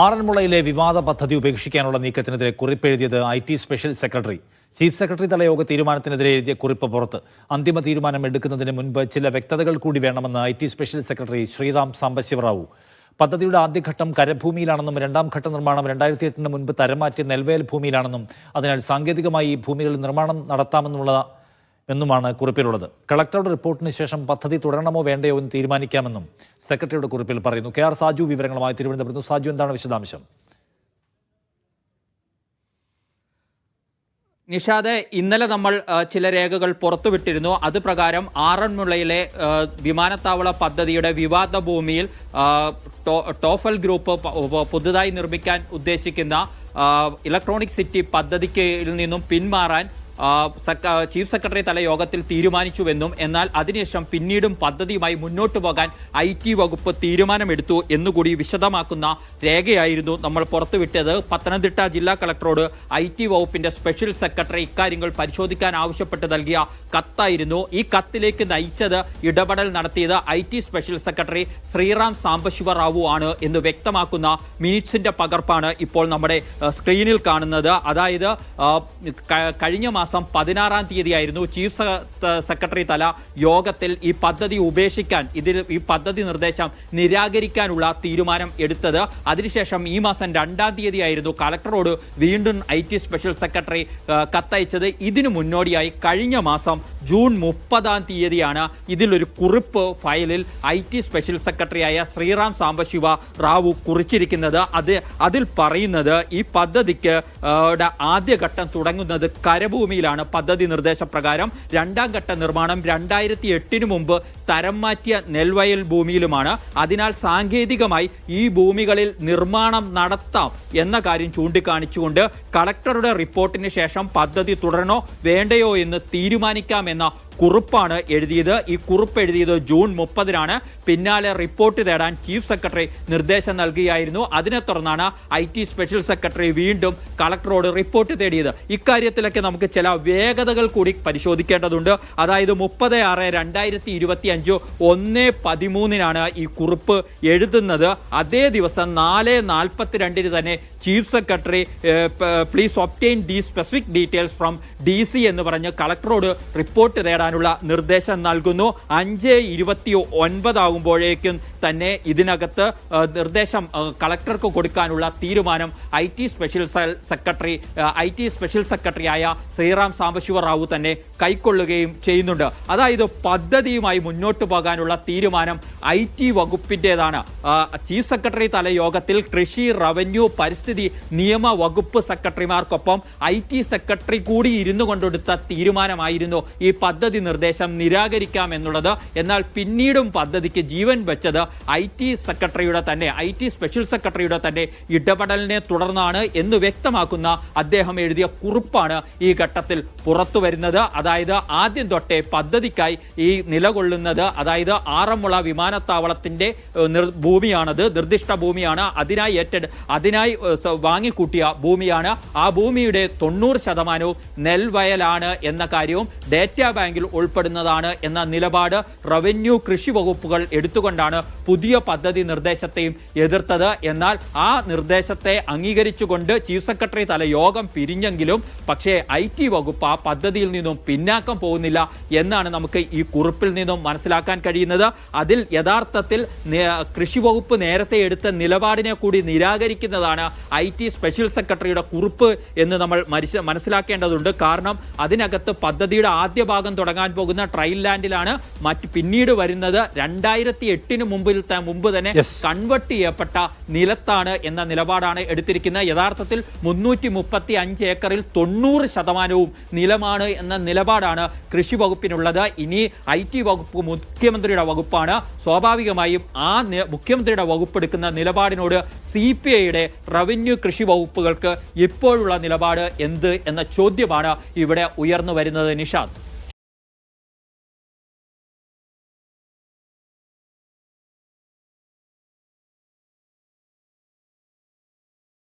ആറന്മുളയിലെ വിവാദ പദ്ധതി ഉപേക്ഷിക്കാനുള്ള നീക്കത്തിനെതിരെ കുറിപ്പെഴുതിയത് IT special secretary. Chief secretary തല യോഗ തീരുമാനത്തിനെതിരെ എഴുതിയ കുറിപ്പ് പുറത്ത്. അന്തിമ തീരുമാനം എടുക്കുന്നതിന് മുൻപ് ചില വ്യക്തതകൾ കൂടി വേണമെന്ന് IT special secretary Sriram Sambasivarao. പദ്ധതിയുടെ ആദ്യഘട്ടം കരഭൂമിയിലാണെന്നും രണ്ടാം ഘട്ട നിർമ്മാണം 2008 മുൻപ് തരംമാറ്റിയ നെൽവയൽ ഭൂമിയിലാണെന്നും അതിനാൽ സാങ്കേതികമായി ഈ ഭൂമികളിൽ നിർമ്മാണം നടത്താമെന്നുമാണ് കുറിപ്പിലുള്ളത്. കളക്ടറുടെ റിപ്പോർട്ടിന് ശേഷം പദ്ധതി തുടരണമോ വേണ്ടയോ എന്ന് തീരുമാനിക്കാമെന്നും സെക്രട്ടറിയുടെ കുറിപ്പിൽ പറയുന്നു. KR സാജു വിവരങ്ങളുമായി തിരുവനന്തപുരത്ത്. സാജു, എന്താണ് വിശദാംശം? നിഷാദ്, ഇന്നലെ നമ്മൾ ചില രേഖകൾ പുറത്തുവിട്ടിരുന്നു. അത് പ്രകാരം ആറന്മുളയിലെ വിമാനത്താവള പദ്ധതിയുടെ വിവാദ ഭൂമിയിൽ ടോഫൽ ഗ്രൂപ്പ് പുതുതായി നിർമ്മിക്കാൻ ഉദ്ദേശിക്കുന്ന ഇലക്ട്രോണിക് സിറ്റി പദ്ധതിക്ക് നിന്നും പിന്മാറാൻ ചീഫ് സെക്രട്ടറി തല യോഗത്തിൽ തീരുമാനിച്ചുവെന്നും എന്നാൽ അതിനുശേഷം പിന്നീടും പദ്ധതിയുമായി മുന്നോട്ടു പോകാൻ IT വകുപ്പ് തീരുമാനമെടുത്തു എന്നുകൂടി വിശദമാക്കുന്ന രേഖയായിരുന്നു നമ്മൾ പുറത്തുവിട്ടത്. പത്തനംതിട്ട ജില്ലാ കളക്ടറോട് IT വകുപ്പിന്റെ സ്പെഷ്യൽ സെക്രട്ടറി ഇക്കാര്യങ്ങൾ പരിശോധിക്കാൻ ആവശ്യപ്പെട്ട് നൽകിയ കത്തായിരുന്നു. ഈ കത്തിലേക്ക് നയിച്ചത്, ഇടപെടൽ നടത്തിയത് IT special secretary Sriram Sambasivarao ആണ് എന്ന് വ്യക്തമാക്കുന്ന മിനിറ്റ്സിന്റെ പകർപ്പാണ് ഇപ്പോൾ നമ്മുടെ സ്ക്രീനിൽ കാണുന്നത്. അതായത് കഴിഞ്ഞ മാസം 16-ാം തീയതിയായിരുന്നു ചീഫ് സെക്രട്ടറി തല യോഗത്തിൽ ഈ പദ്ധതി ഉപേക്ഷിക്കാൻ, ഈ പദ്ധതി നിർദ്ദേശം നിരാകരിക്കാനുള്ള തീരുമാനം എടുത്തത്. അതിനുശേഷം ഈ മാസം 2-ാം തീയതിയായിരുന്നു കളക്ടറോട് വീണ്ടും IT സ്പെഷ്യൽ സെക്രട്ടറി കത്തയച്ചത്. ഇതിനു മുന്നോടിയായി കഴിഞ്ഞ മാസം ജൂൺ 30-ാം തീയതിയാണ് ഇതിലൊരു കുറിപ്പ് ഫയലിൽ IT സ്പെഷ്യൽ സെക്രട്ടറിയായ ശ്രീറാം സാംബശിവ റാവു കുറിച്ചിരിക്കുന്നത്. അതിൽ പറയുന്നത് ഈ പദ്ധതിക്ക് ആദ്യഘട്ടം തുടങ്ങുന്നത് കരഭൂമിയിലാണ്. പദ്ധതി നിർദ്ദേശപ്രകാരം രണ്ടാം ഘട്ട നിർമ്മാണം 2008 മുമ്പ് തരം മാറ്റിയ നെൽവയൽ ഭൂമിയിലുമാണ്. അതിനാൽ സാങ്കേതികമായി ഈ ഭൂമികളിൽ നിർമ്മാണം നടത്താം എന്ന കാര്യം ചൂണ്ടിക്കാണിച്ചുകൊണ്ട് കളക്ടറുടെ റിപ്പോർട്ടിന് ശേഷം പദ്ധതി തുടരണോ വേണ്ടയോ എന്ന് തീരുമാനിക്കാമെന്ന കുറിപ്പാണ് എഴുതിയത്. ഈ കുറിപ്പ് എഴുതിയത് ജൂൺ 30-നാണ്. പിന്നാലെ റിപ്പോർട്ട് തേടാൻ ചീഫ് സെക്രട്ടറി നിർദ്ദേശം നൽകുകയായിരുന്നു. അതിനെ തുടർന്നാണ് IT സ്പെഷ്യൽ സെക്രട്ടറി വീണ്ടും കളക്ടറോട് റിപ്പോർട്ട് തേടിയത്. ഇക്കാര്യത്തിലൊക്കെ നമുക്ക് ചില വേഗതകൾ കൂടി പരിശോധിക്കേണ്ടതുണ്ട്. അതായത് 30/6/2025 1:13-നാണ് ഈ കുറിപ്പ് എഴുതുന്നത്. അതേ ദിവസം 4:42 തന്നെ chief secretary please obtain the specific details from DC എന്ന് പറഞ്ഞ് കളക്ടറോട് റിപ്പോർട്ട് തേടാനുള്ള നിർദ്ദേശം നൽകുന്നു. 5:29 ആകുമ്പോഴേക്കും തന്നെ ഇതിനകത്ത് നിർദ്ദേശം കളക്ടർക്ക് കൊടുക്കാനുള്ള തീരുമാനം IT സ്പെഷ്യൽ സെക്രട്ടറിയായ ശ്രീറാം സാംബശിവറാവു തന്നെ കൈക്കൊള്ളുകയും ചെയ്യുന്നുണ്ട്. അതായത് പദ്ധതിയുമായി മുന്നോട്ട് പോകാനുള്ള തീരുമാനം IT വകുപ്പിൻ്റെതാണ്. ചീഫ് സെക്രട്ടറി തല യോഗത്തിൽ കൃഷി, റവന്യൂ, പരിസ്ഥിതി, നിയമ വകുപ്പ് സെക്രട്ടറിമാർക്കൊപ്പം IT സെക്രട്ടറി കൂടി ഇരുന്നു കൊണ്ടെടുത്ത തീരുമാനമായിരുന്നു ഈ പദ്ധതി നിർദ്ദേശം നിരാകരിക്കാം എന്നുള്ളത്. എന്നാൽ പിന്നീടും പദ്ധതിക്ക് ജീവൻ വെച്ചത് IT സ്പെഷ്യൽ സെക്രട്ടറിയുടെ തന്നെ ഇടപെടലിനെ തുടർന്നാണ് എന്ന് വ്യക്തമാക്കുന്ന അദ്ദേഹം എഴുതിയ കുറിപ്പാണ് ഈ ഘട്ടത്തിൽ പുറത്തു വരുന്നത്. അതായത് ആദ്യം തൊട്ടേ പദ്ധതിക്കായി ഈ നിലകൊള്ളുന്നത്, അതായത് ആറന്മുള വിമാനത്താവളത്തിന്റെ ഭൂമിയാണത്, നിർദ്ദിഷ്ട ഭൂമിയാണ്. അതിനായി വാങ്ങിക്കൂട്ടിയ ഭൂമിയാണ്. ആ ഭൂമിയുടെ 90% നെൽവയലാണ് എന്ന കാര്യവും ഡേറ്റാ ബാങ്കിൽ ഉൾപ്പെടുന്നതാണ് എന്ന നിലപാട് റവന്യൂ, കൃഷി വകുപ്പുകൾ എടുത്തുകൊണ്ടാണ് പുതിയ പദ്ധതി നിർദ്ദേശത്തെയും എതിർത്തത്. എന്നാൽ ആ നിർദ്ദേശത്തെ അംഗീകരിച്ചുകൊണ്ട് ചീഫ് സെക്രട്ടറി തല യോഗം പിരിഞ്ഞെങ്കിലും പക്ഷേ IT വകുപ്പ് ആ പദ്ധതിയിൽ നിന്നും പിന്നാക്കം പോകുന്നില്ല എന്നാണ് നമുക്ക് ഈ കുറിപ്പിൽ നിന്നും മനസ്സിലാക്കാൻ കഴിയുന്നത്. അതിൽ യഥാർത്ഥത്തിൽ കൃഷി വകുപ്പ് നേരത്തെ എടുത്ത നിലപാടിനെ കൂടി നിരാകരിക്കുന്നതാണ് IT സ്പെഷ്യൽ സെക്രട്ടറിയുടെ കുറിപ്പ് എന്ന് നമ്മൾ മനസ്സിലാക്കേണ്ടതുണ്ട്. കാരണം അതിനകത്ത് പദ്ധതിയുടെ ആദ്യ ഭാഗം തുടങ്ങാൻ പോകുന്ന ട്രയൽ ലാൻഡിലാണ്. പിന്നീട് വരുന്നത് 2008 മുമ്പ് തന്നെ കൺവെർട്ട് ചെയ്യപ്പെട്ട നിലത്താണ് എന്ന നിലപാടാണ് എടുത്തിരിക്കുന്നത്. യഥാർത്ഥത്തിൽ 335 ഏക്കറിൽ 90% നിലമാണ് എന്ന നിലപാടാണ് കൃഷി വകുപ്പിനുള്ളത്. ഇനി IT വകുപ്പ് മുഖ്യമന്ത്രിയുടെ വകുപ്പാണ്. സ്വാഭാവികമായും ആ മുഖ്യമന്ത്രിയുടെ വകുപ്പ് എടുക്കുന്ന നിലപാടിനോട് CPIയുടെ റവന്യൂ, കൃഷി വകുപ്പുകൾക്ക് ഇപ്പോഴുള്ള നിലപാട് എന്ത് എന്ന ചോദ്യമാണ് ഇവിടെ ഉയർന്നു വരുന്നത്. നിഷാദ്.